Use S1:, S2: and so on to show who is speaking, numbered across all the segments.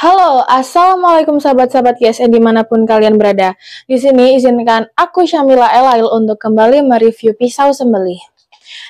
S1: Halo, assalamualaikum sahabat-sahabat GSN dimanapun kalian berada. Di sini izinkan aku Syamila Elail untuk kembali mereview pisau sembelih.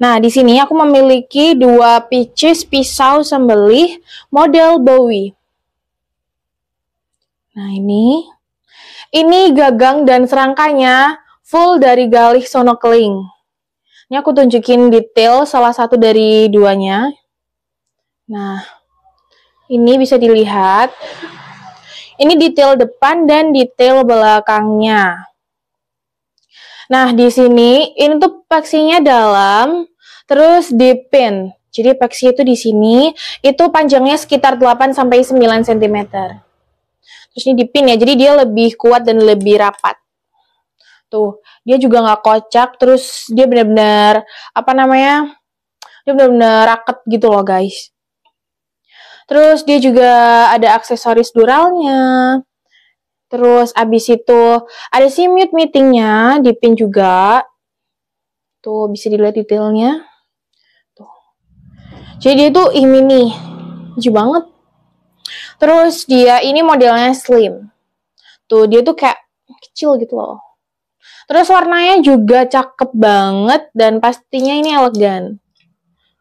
S1: Nah, di sini aku memiliki dua pieces pisau sembelih model Bowie. Nah, ini gagang dan serangkanya full dari galih sono keling. Ini aku tunjukin detail salah satu dari duanya. Nah, ini bisa dilihat. Ini detail depan dan detail belakangnya. Nah, di sini ini tuh peksinya dalam, terus dipin. Jadi peksi itu di sini itu panjangnya sekitar 8 sampai 9 cm. Terus ini dipin ya, jadi dia lebih kuat dan lebih rapat. Tuh, dia juga nggak kocak, terus dia benar-benar dia benar-benar raket gitu loh, guys. Terus dia juga ada aksesoris duralnya. Terus abis itu ada si mute meetingnya, dipin juga. Tuh bisa dilihat detailnya. Tuh. Jadi dia tuh mini, lucu banget. Terus dia ini modelnya slim. Tuh dia tuh kayak kecil gitu loh. Terus warnanya juga cakep banget dan pastinya ini elegan.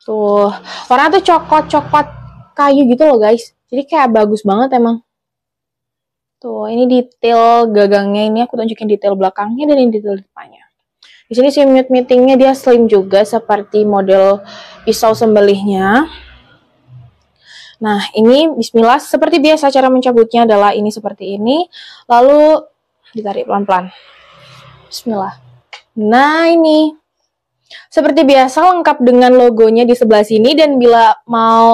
S1: Tuh warna tuh coklat-coklat kayu gitu loh guys. Jadi kayak bagus banget emang. Tuh, ini detail gagangnya, ini aku tunjukin detail belakangnya dan ini detail depannya. Di sini si mute meetingnya dia slim juga seperti model pisau sembelihnya. Nah, ini bismillah, seperti biasa cara mencabutnya adalah ini seperti ini, lalu ditarik pelan-pelan. Bismillah. Nah, ini seperti biasa lengkap dengan logonya di sebelah sini dan bila mau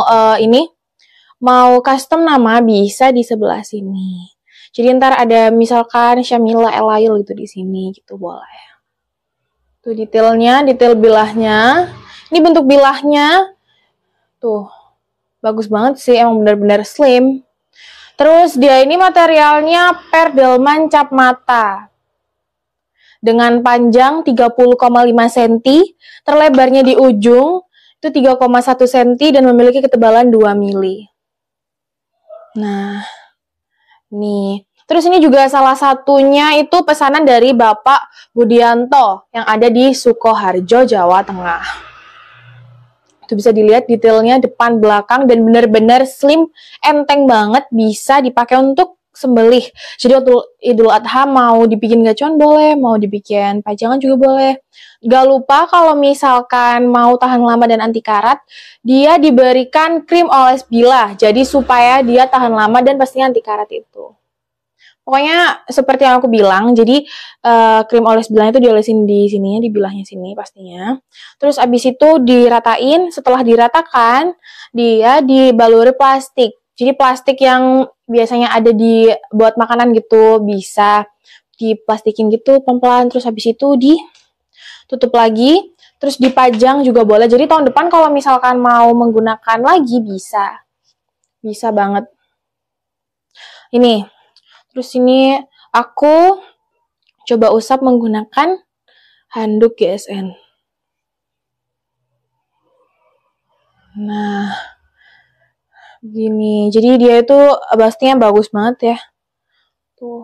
S1: mau custom nama bisa di sebelah sini. Jadi ntar ada misalkan Syamila Elail gitu di sini gitu boleh. Tuh detailnya, detail bilahnya. Ini bentuk bilahnya. Tuh. Bagus banget sih, emang benar-benar slim. Terus dia ini materialnya Perdelman cap mata. Dengan panjang 30,5 cm, terlebarnya di ujung itu 3,1 cm dan memiliki ketebalan 2 mili. Nah, nih. Terus ini juga salah satunya itu pesanan dari Bapak Budianto yang ada di Sukoharjo, Jawa Tengah. Itu bisa dilihat detailnya depan belakang dan benar-benar slim, enteng banget, bisa dipakai untuk sembelih. Jadi waktu Idul Adha mau dibikin gacuan boleh, mau dibikin pajangan juga boleh. Gak lupa kalau misalkan mau tahan lama dan anti karat, dia diberikan krim oles bilah. Jadi supaya dia tahan lama dan pastinya anti karat itu. Pokoknya seperti yang aku bilang, jadi krim oles bilahnya itu diolesin di sininya, di bilahnya sini pastinya. Terus abis itu diratain, setelah diratakan, dia dibaluri plastik. Jadi plastik yang biasanya ada di buat makanan gitu, bisa diplastikin gitu pelan-pelan, terus habis itu ditutup lagi, terus dipajang juga boleh. Jadi tahun depan kalau misalkan mau menggunakan lagi bisa. Bisa banget. Ini. Terus ini aku coba usap menggunakan handuk GSN. Nah, gini. Jadi dia itu pastinya bagus banget ya. Tuh.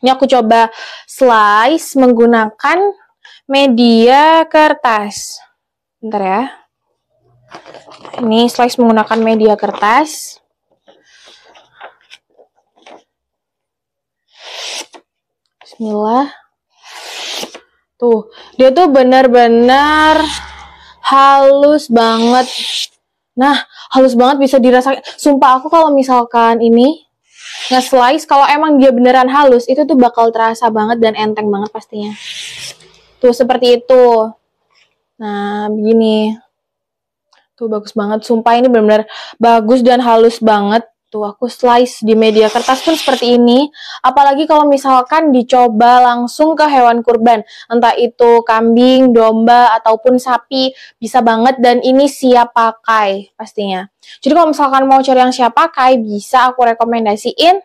S1: Ini aku coba slice menggunakan media kertas. Bentar ya. Ini slice menggunakan media kertas. Bismillah. Tuh, dia tuh benar-benar halus banget. Nah, halus banget bisa dirasakan. Sumpah aku kalau misalkan ini nge-slice, kalau emang dia beneran halus, itu tuh bakal terasa banget dan enteng banget pastinya. Tuh, seperti itu. Nah, begini. Tuh, bagus banget. Sumpah ini benar-benar bagus dan halus banget. Tuh, aku slice di media kertas pun seperti ini. Apalagi kalau misalkan dicoba langsung ke hewan kurban. Entah itu kambing, domba, ataupun sapi. Bisa banget dan ini siap pakai pastinya. Jadi kalau misalkan mau cari yang siap pakai, bisa aku rekomendasiin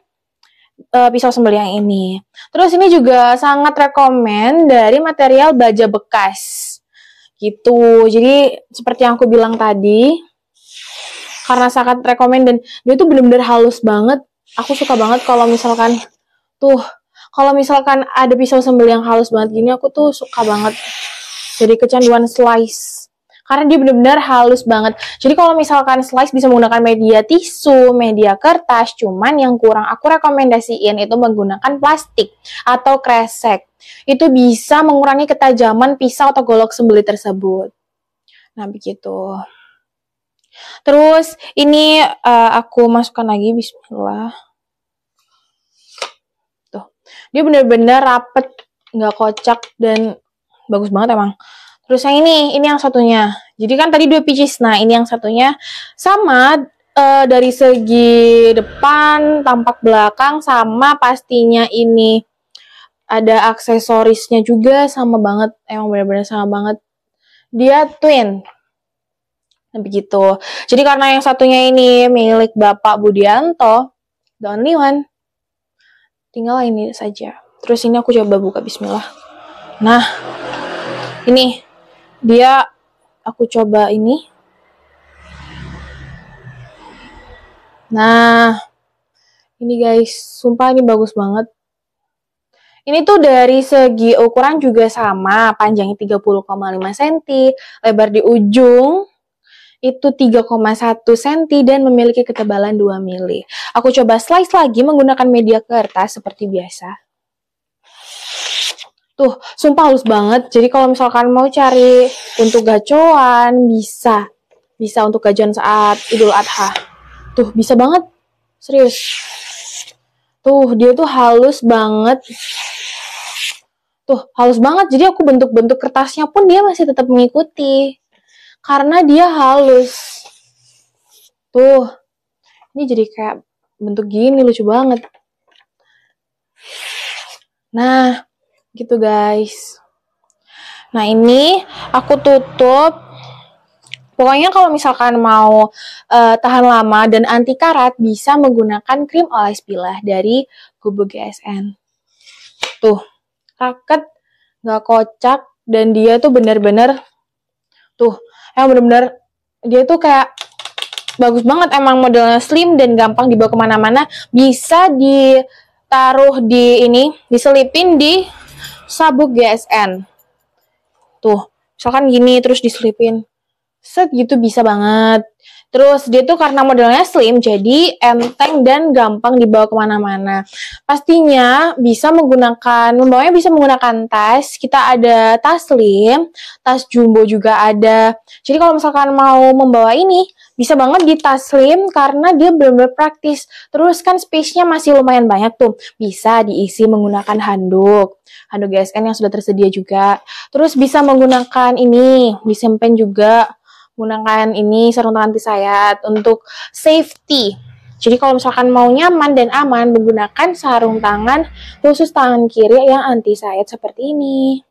S1: pisau sembelih yang ini. Terus ini juga sangat rekomen dari material baja bekas. Gitu. Jadi seperti yang aku bilang tadi, karena sangat rekomen dan dia tuh bener-bener halus banget. Aku suka banget kalau misalkan ada pisau sambil yang halus banget gini, aku tuh suka banget. Jadi kecanduan slice. Karena dia benar-benar halus banget. Jadi kalau misalkan slice bisa menggunakan media tisu, media kertas, cuman yang kurang aku rekomendasiin itu menggunakan plastik atau kresek. Itu bisa mengurangi ketajaman pisau atau golok sembeli tersebut. Nah, begitu. Terus ini aku masukkan lagi, bismillah. Tuh. Dia benar-benar rapet, nggak kocak, dan bagus banget emang. Terus yang ini yang satunya. Jadi kan tadi 2 pieces. Nah, ini yang satunya sama dari segi depan, tampak belakang, sama pastinya ini ada aksesorisnya juga sama banget. Emang benar-benar sama banget. Dia twin. Nah, begitu. Jadi karena yang satunya ini milik Bapak Budianto, the only one. Tinggal ini saja. Terus ini aku coba buka, bismillah. Nah, ini dia, aku coba ini. Nah, ini guys, sumpah ini bagus banget. Ini tuh dari segi ukuran juga sama, panjangnya 30,5 cm, lebar di ujung itu 3,1 cm dan memiliki ketebalan 2 mili. Aku coba slice lagi menggunakan media kertas seperti biasa. Tuh, sumpah halus banget. Jadi kalau misalkan mau cari untuk gacoan, bisa untuk gacoan saat Idul Adha. Tuh, bisa banget. Serius. Tuh, dia tuh halus banget. Tuh, halus banget. Jadi aku bentuk-bentuk kertasnya pun dia masih tetap mengikuti. Karena dia halus. Tuh. Ini jadi kayak bentuk gini, lucu banget. Nah, gitu guys. Nah, ini aku tutup. Pokoknya kalau misalkan mau tahan lama dan anti karat, bisa menggunakan krim oles bilah dari Gubuk GSN. Tuh, raket, gak kocak, dan dia tuh bener-bener, tuh, emang bener-bener, dia tuh kayak bagus banget, emang modelnya slim dan gampang dibawa kemana-mana. Bisa ditaruh di ini, diselipin di sabuk GSN. Tuh, misalkan gini terus diselipin. Set gitu bisa banget. Terus dia tuh karena modelnya slim, jadi enteng dan gampang dibawa kemana-mana. Pastinya membawanya bisa menggunakan tas. Kita ada tas slim, tas jumbo juga ada. Jadi kalau misalkan mau membawa ini, bisa banget di tas slim karena dia benar-benar praktis. Terus kan space-nya masih lumayan banyak tuh. Bisa diisi menggunakan handuk GSN yang sudah tersedia juga. Terus bisa menggunakan ini, disimpan juga menggunakan ini sarung tangan anti sayat untuk safety. Jadi kalau misalkan mau nyaman dan aman, menggunakan sarung tangan khusus tangan kiri yang anti sayat seperti ini.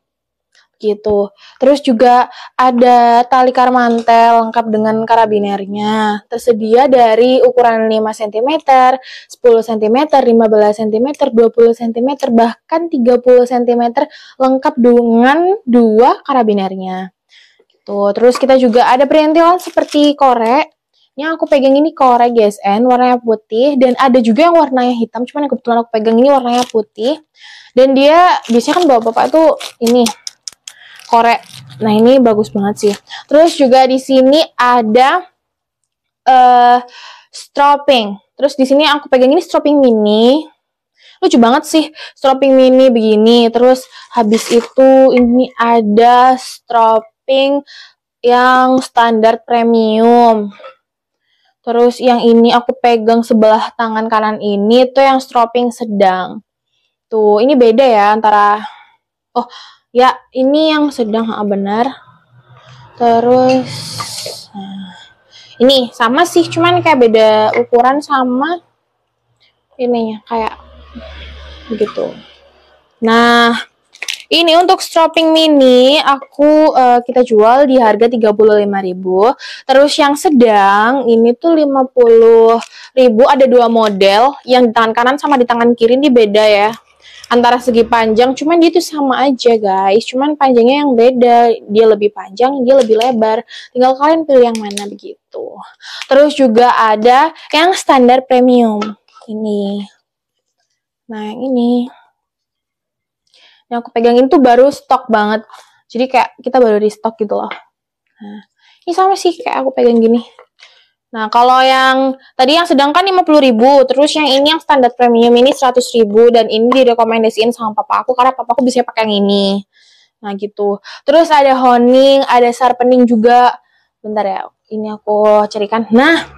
S1: Gitu. Terus juga ada tali karmantel lengkap dengan karabinernya. Tersedia dari ukuran 5 cm, 10 cm, 15 cm, 20 cm, bahkan 30 cm lengkap dengan 2 karabinernya. Tuh, terus kita juga ada perintilan seperti korek. Yang aku pegang ini korek GSN warnanya putih, dan ada juga yang warnanya hitam, cuman yang kebetulan aku pegang ini warnanya putih. Dan dia biasanya kan bapak-bapak tuh ini korek. Nah, ini bagus banget sih. Terus juga di sini ada stropping. Terus di sini aku pegang ini stropping mini. Lucu banget sih stropping mini begini. Terus habis itu ini ada stropping yang standar premium. Terus yang ini aku pegang sebelah tangan kanan ini tuh yang stropping sedang. Tuh, ini beda ya antara, oh ya ini yang sedang, benar. Terus ini sama sih, cuman kayak beda ukuran sama ininya kayak begitu. Nah, ini untuk stropping mini kita jual di harga 35.000. Terus yang sedang ini tuh 50.000. Ada 2 model, yang di tangan kanan sama di tangan kiri ini beda ya. antara segi panjang, cuman dia tuh sama aja guys, cuman panjangnya yang beda, dia lebih panjang, dia lebih lebar, tinggal kalian pilih yang mana begitu. Terus juga ada yang standar premium ini. Nah yang ini yang aku pegangin tuh baru stok banget, jadi kayak kita baru di stok gitu loh. Nah ini sama sih kayak aku pegang gini. Nah, kalau yang tadi yang sedangkan 50.000, terus yang ini yang standar premium ini 100.000, dan ini direkomendasiin sama papa aku karena papa aku bisa pakai yang ini. Nah, gitu. Terus ada honing, ada sharpening juga. Bentar ya, ini aku carikan. Nah,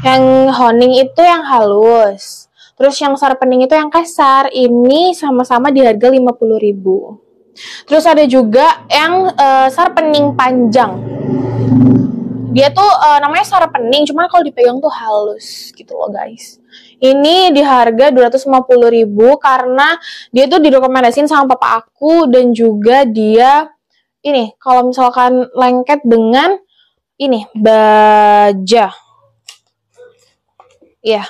S1: yang honing itu yang halus. Terus yang sharpening itu yang kasar. Ini sama-sama di harga 50.000. Terus ada juga yang sharpening panjang. Dia tuh namanya sharpening, cuman kalau dipegang tuh halus gitu loh guys. Ini di harga 250.000 karena dia tuh direkomendasiin sama papa aku, dan juga dia ini kalau misalkan lengket dengan ini baja. Iya.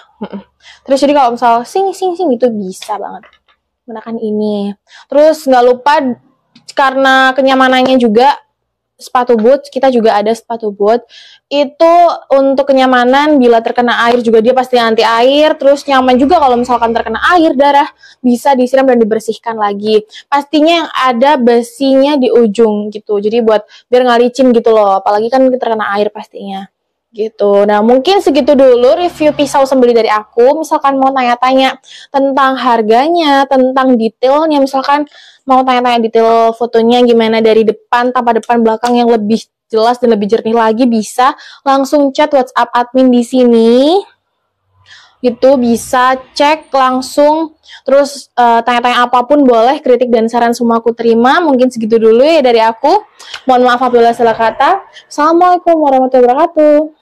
S1: Terus jadi kalau misal sing gitu bisa banget menggunakan ini. Terus nggak lupa karena kenyamanannya juga, sepatu boot, kita juga ada sepatu boot. Itu untuk kenyamanan bila terkena air juga dia pasti anti air, terus nyaman juga kalau misalkan terkena air, darah bisa disiram dan dibersihkan lagi. Pastinya yang ada besinya di ujung gitu, jadi buat biar nggak licin gitu loh, apalagi kan terkena air pastinya gitu. Nah mungkin segitu dulu review pisau sembeli dari aku. Misalkan mau tanya-tanya tentang harganya, tentang detailnya, misalkan mau tanya-tanya detail fotonya gimana dari depan, tampak depan, belakang yang lebih jelas dan lebih jernih lagi, bisa langsung chat WhatsApp admin di sini. Gitu, bisa cek langsung. Terus tanya-tanya apapun boleh, kritik dan saran semua aku terima. Mungkin segitu dulu ya dari aku. Mohon maaf apabila salah kata. Assalamualaikum warahmatullahi wabarakatuh.